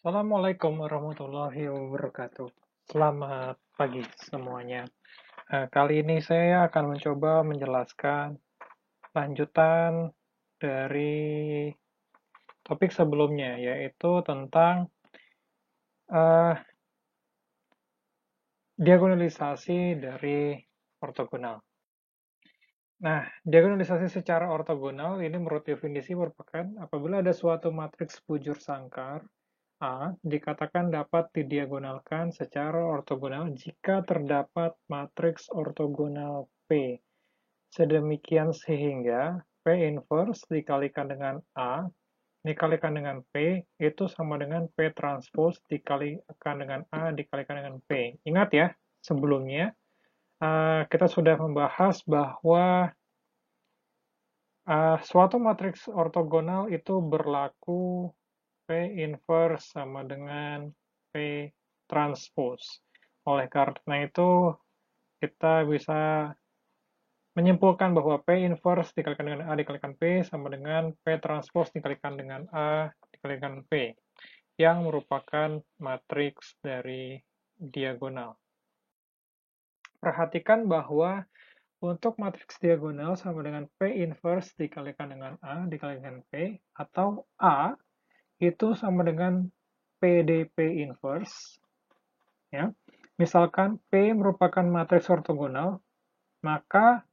Assalamualaikum warahmatullahi wabarakatuh. Selamat pagi semuanya. Kali ini saya akan mencoba menjelaskan lanjutan dari topik sebelumnya, yaitu tentang eh, diagonalisasi dari ortogonal. Nah, diagonalisasi secara ortogonal ini menurut definisi merupakan apabila ada suatu matriks bujur sangkar A dikatakan dapat didiagonalkan secara ortogonal jika terdapat matriks ortogonal P. Sedemikian sehingga P inverse dikalikan dengan A dikalikan dengan P itu sama dengan P transpose dikalikan dengan A dikalikan dengan P. Ingat ya, sebelumnya kita sudah membahas bahwa suatu matriks ortogonal itu berlaku P inverse sama dengan P transpose. Oleh karena itu, kita bisa menyimpulkan bahwa P inverse dikalikan dengan A dikalikan P sama dengan P transpose dikalikan dengan A dikalikan P, yang merupakan matriks dari diagonal. Perhatikan bahwa untuk matriks diagonal sama dengan P inverse dikalikan dengan A dikalikan P, atau A itu sama dengan PDP inverse, ya. Misalkan P merupakan matriks ortogonal, maka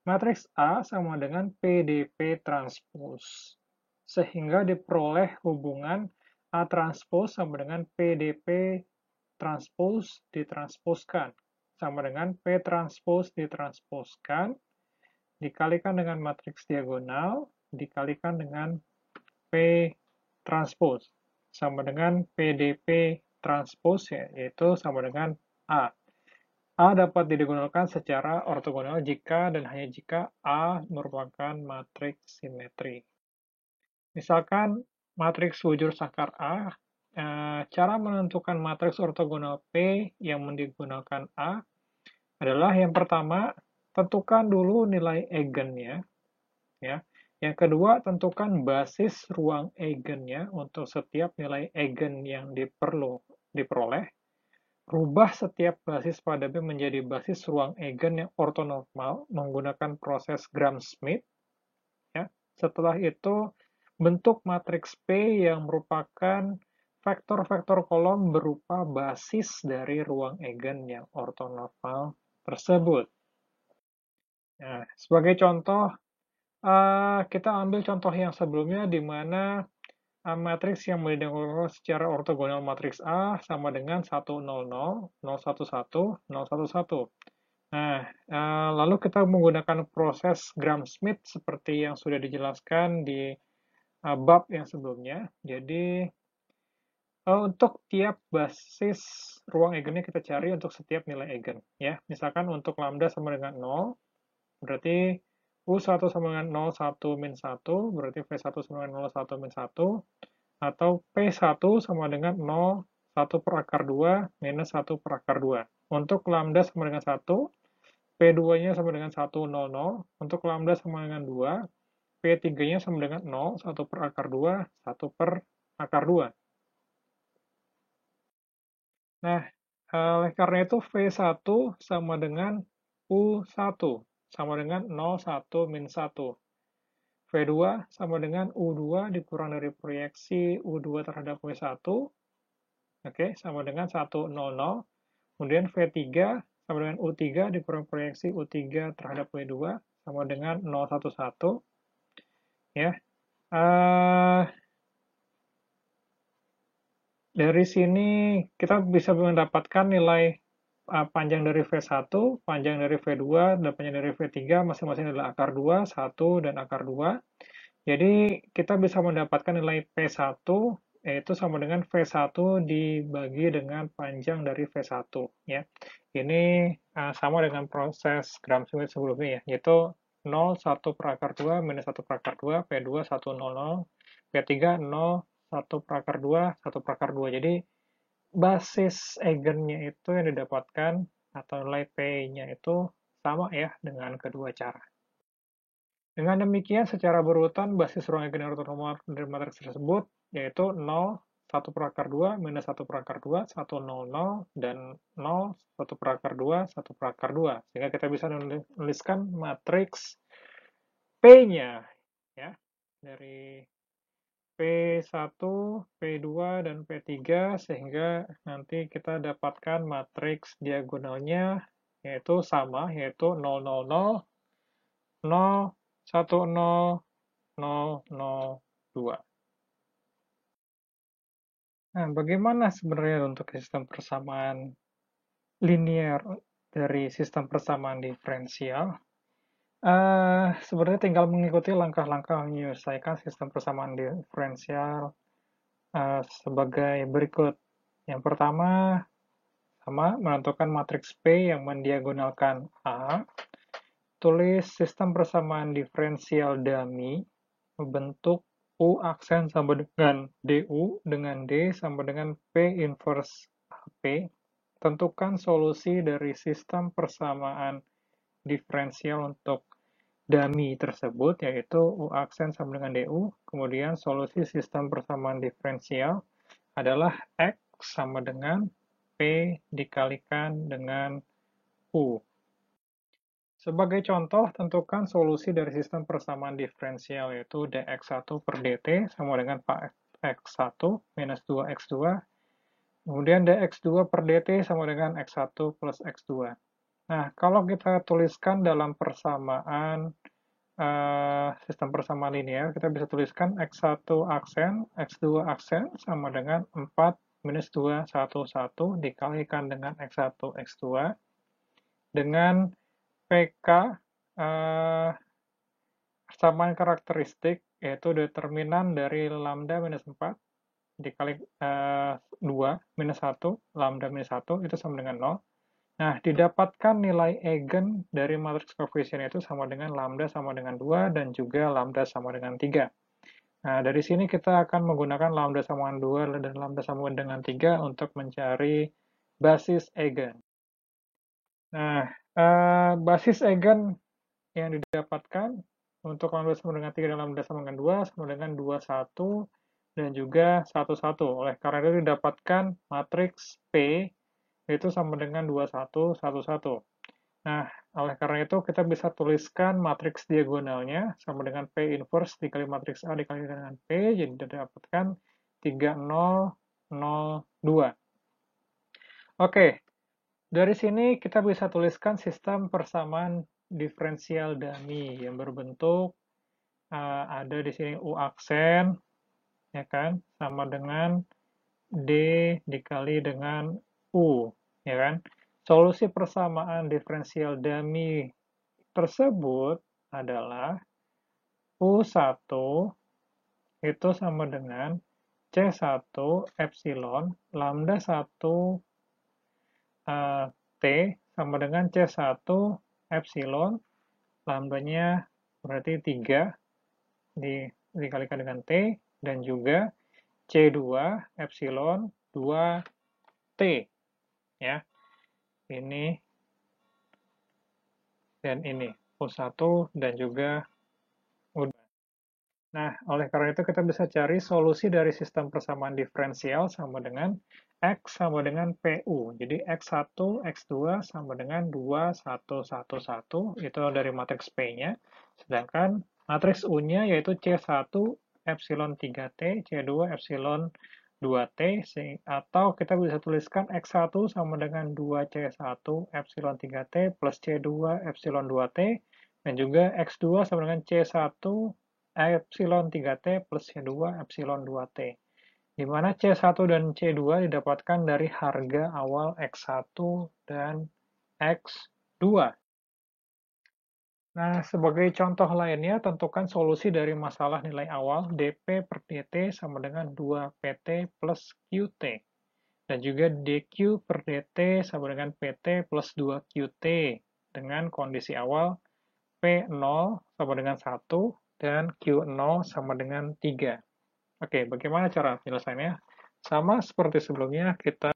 matriks A sama dengan PDP transpose. Sehingga diperoleh hubungan A transpose sama dengan PDP transpose ditransposkan. Sama dengan P transpose ditransposkan, dikalikan dengan matriks diagonal, dikalikan dengan P transpose. Sama dengan PDP transpose, yaitu sama dengan A. A dapat didiagonalkan secara ortogonal jika dan hanya jika A merupakan matriks simetri. Misalkan matriks bujur sangkar A, cara menentukan matriks ortogonal P yang mendigunakan A adalah yang pertama, tentukan dulu nilai eigennya, ya. Yang kedua, tentukan basis ruang eigennya untuk setiap nilai eigen yang diperoleh. Rubah setiap basis pada B menjadi basis ruang eigen yang ortonormal menggunakan proses Gram-Schmidt. Ya. Setelah itu, bentuk matriks P yang merupakan vektor-vektor kolom berupa basis dari ruang eigen yang ortonormal tersebut. Nah, sebagai contoh, kita ambil contoh yang sebelumnya di mana matriks yang diagonalkan secara ortogonal matriks A sama dengan 1, 0, 0, 0, 1, 1, 0, 1, 1. Nah, lalu kita menggunakan proses Gram-Schmidt seperti yang sudah dijelaskan di bab yang sebelumnya. Jadi, untuk tiap basis ruang eigennya kita cari untuk setiap nilai eigen. Ya. Misalkan untuk lambda sama dengan 0, berarti U1 sama dengan 0, 1, min 1, berarti V1 sama dengan 0, 1, min 1, atau P1 sama dengan 0, 1 per akar 2, minus 1 per akar 2. Untuk lambda sama dengan 1, P2-nya sama dengan 1, 0, 0. Untuk lambda sama dengan 2, P3-nya sama dengan 0, 1 per akar 2, 1 per akar 2. Nah, oleh karena itu V1 sama dengan U1, sama dengan 0, 1, min 1. V2 sama dengan U2 dikurang dari proyeksi U2 terhadap W1, oke, sama dengan 1, 0, 0. Kemudian V3 sama dengan U3 dikurang proyeksi U3 terhadap W2 sama dengan 0, 1, 1. Ya. Dari sini kita bisa mendapatkan nilai panjang dari V1, panjang dari V2, dan panjang dari V3 masing-masing adalah akar 2, 1, dan akar 2. Jadi kita bisa mendapatkan nilai P1 yaitu sama dengan V1 dibagi dengan panjang dari V1, ya. Ini sama dengan proses Gram-Schmidt sebelumnya, ya, yaitu 0, 1 per akar 2, minus 1 per akar 2, P2 1, 0, 0, P3 0, 1 per akar 2, 1 per akar 2. Jadi basis eigennya itu yang didapatkan atau nilai P-nya itu sama ya dengan kedua cara. Dengan demikian, secara berurutan basis ruang eigen ortonormal dari matriks tersebut yaitu 0, 1 per akar 2, minus 1 per akar 2, 1, 0, 0, dan 0, 1 per akar 2, 1 per akar 2. Sehingga kita bisa menuliskan matriks P-nya, ya, dari P1, P2, dan P3, sehingga nanti kita dapatkan matriks diagonalnya, yaitu sama, yaitu 0, 0, 0, 0, 1, 0, 0, 0, 2. Nah, bagaimana sebenarnya untuk sistem persamaan linear dari sistem persamaan diferensial? Sebenarnya tinggal mengikuti langkah-langkah menyelesaikan sistem persamaan diferensial sebagai berikut. Yang pertama, sama menentukan matriks P yang mendiagonalkan A. Tulis sistem persamaan diferensial dummy membentuk U aksen sama dengan DU dengan D sama dengan P inverse AP. Tentukan solusi dari sistem persamaan diferensial untuk dummy tersebut, yaitu U aksen sama dengan DU. Kemudian solusi sistem persamaan diferensial adalah X sama dengan P dikalikan dengan U. Sebagai contoh, tentukan solusi dari sistem persamaan diferensial, yaitu dx1 per dt sama dengan x1 minus 2x2. Kemudian dx2 per dt sama dengan x1 plus x2. Nah, kalau kita tuliskan dalam persamaan sistem persamaan linear, kita bisa tuliskan x1 aksen, x2 aksen sama dengan 4 minus 2, 1, 1 dikalikan dengan x1, x2 dengan PK persamaan karakteristik, yaitu determinan dari lambda minus 4 dikali 2 minus 1, lambda minus 1 itu sama dengan 0. Nah, didapatkan nilai eigen dari matriks koefisien itu sama dengan lambda sama dengan 2 dan juga lambda sama dengan 3. Nah, dari sini kita akan menggunakan lambda sama dengan 2 dan lambda sama dengan 3 untuk mencari basis eigen. Nah, basis eigen yang didapatkan untuk lambda sama dengan 3 dan lambda sama dengan 2 sama dengan 21 dan juga 11. Oleh karena itu didapatkan matriks P itu sama dengan 21, 11. Nah, oleh karena itu kita bisa tuliskan matriks diagonalnya sama dengan P inverse dikali matriks A dikali dengan P, jadi didapatkan 3, 0, 0, 2. Oke, dari sini kita bisa tuliskan sistem persamaan diferensial dummy yang berbentuk ada di sini U aksen, ya kan, sama dengan D dikali dengan U, ya kan. Solusi persamaan diferensial dummy tersebut adalah U1 itu sama dengan C1 epsilon lambda 1 T sama dengan C1 epsilon lambdanya berarti 3 dikalikan dengan T dan juga C2 epsilon 2T, ya. Ini dan ini U1 dan juga U2. Nah, oleh karena itu kita bisa cari solusi dari sistem persamaan diferensial sama dengan X sama dengan PU. Jadi X1, X2 sama dengan 2, 1, 1, 1. Itu dari matriks P-nya. Sedangkan matriks U-nya yaitu C1 epsilon 3T, C2 epsilon 2T, atau kita bisa tuliskan X1 sama dengan 2C1 epsilon 3T plus C2 epsilon 2T, dan juga X2 sama dengan C1 epsilon 3T plus C2 epsilon 2T. Di mana C1 dan C2 didapatkan dari harga awal X1 dan X2. Nah, sebagai contoh lainnya, tentukan solusi dari masalah nilai awal dP per dt sama dengan 2pt plus qt. Dan juga dq per dt sama dengan pt plus 2qt dengan kondisi awal P0 sama dengan 1 dan Q0 sama dengan 3. Oke, bagaimana cara penyelesaiannya? Sama seperti sebelumnya, kita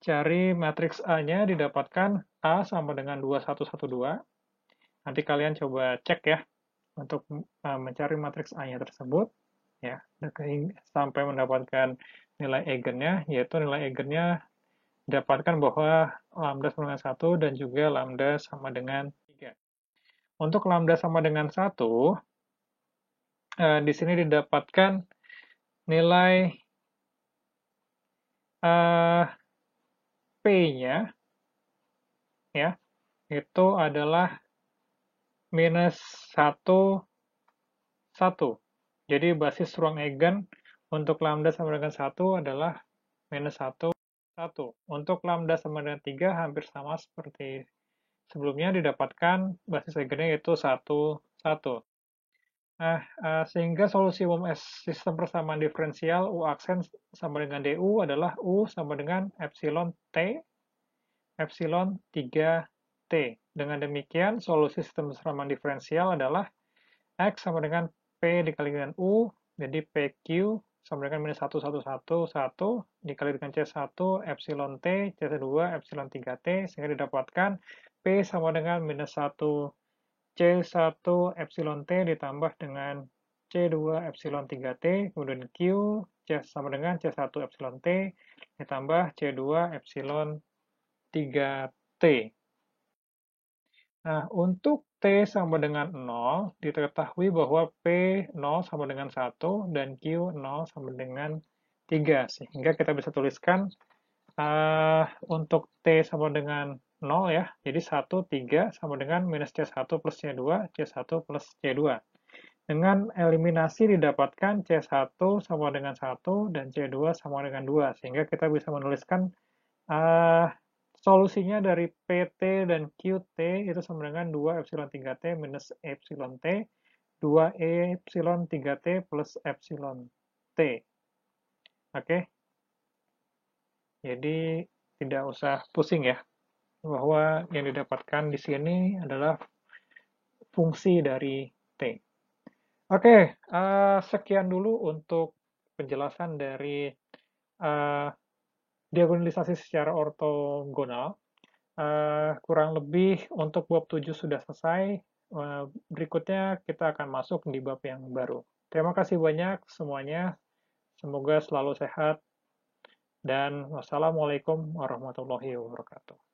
cari matriks A-nya didapatkan A sama dengan 2112. Nanti kalian coba cek ya untuk mencari matriks A-nya tersebut. ya, sampai mendapatkan nilai eigennya, yaitu nilai eigennya didapatkan bahwa lambda sama dengan 1 dan juga lambda sama dengan 3. Untuk lambda sama dengan 1, di sini didapatkan nilai P-nya, ya, itu adalah minus 1, 1. Jadi basis ruang eigen untuk lambda sama dengan 1 adalah minus 1, 1. Untuk lambda sama dengan 3 hampir sama seperti sebelumnya, didapatkan basis eigennya yaitu 1, 1. Nah, sehingga solusi umum sistem persamaan diferensial U aksen sama dengan DU adalah U sama dengan epsilon T, epsilon 3T. Dengan demikian, solusi sistem persamaan diferensial adalah X sama dengan P dikali dengan U, jadi PQ sama dengan minus 1, 1, 1, 1, dikali dengan C1, epsilon T, C2, epsilon 3T, sehingga didapatkan P sama dengan minus 1, C1 epsilon T ditambah dengan C2 epsilon 3T, kemudian Q, C sama dengan C1 epsilon T, ditambah C2 epsilon 3T. Nah, untuk T sama dengan 0, diketahui bahwa P 0 sama dengan 1 dan Q 0 sama dengan 3. Sehingga kita bisa tuliskan untuk T sama dengan 0 ya, jadi 1, 3 sama dengan minus C1 plus C2, C1 plus C2. Dengan eliminasi didapatkan C1 sama dengan 1 dan C2 sama dengan 2, sehingga kita bisa menuliskan solusinya dari PT dan QT itu sama dengan 2 epsilon 3T minus epsilon T, 2 epsilon 3T plus epsilon T. Oke? Jadi tidak usah pusing ya, bahwa yang didapatkan di sini adalah fungsi dari T. Oke, sekian dulu untuk penjelasan dari diagonalisasi secara ortogonal. Kurang lebih untuk bab 7 sudah selesai. Berikutnya kita akan masuk di bab yang baru. Terima kasih banyak semuanya. Semoga selalu sehat. Dan wassalamualaikum warahmatullahi wabarakatuh.